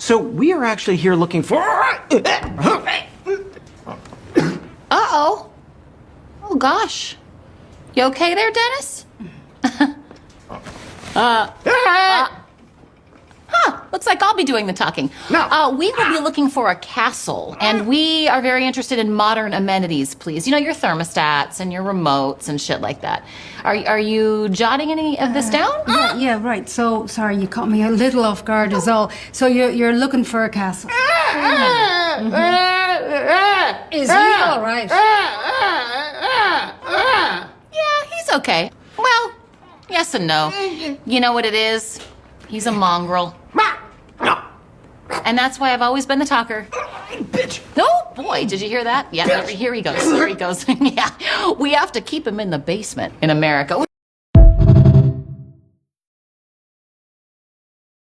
So we are actually here looking for... Uh-oh. Oh, gosh. You okay there, Dennis? Looks like I'll be doing the talking. No. We will be looking for a castle, and we are very interested in modern amenities, please. You know, your thermostats and your remotes and shit like that. Are you jotting any of this down? Yeah, right. So, sorry, you caught me a little off guard is all. So you're looking for a castle. Is he all right? Yeah, he's okay. Well, yes and no. You know what it is? He's a mongrel. And that's why I've always been the talker. Bitch. Oh, boy, did you hear that? Yeah, here he goes. Here he goes. Yeah, we have to keep him in the basement in America.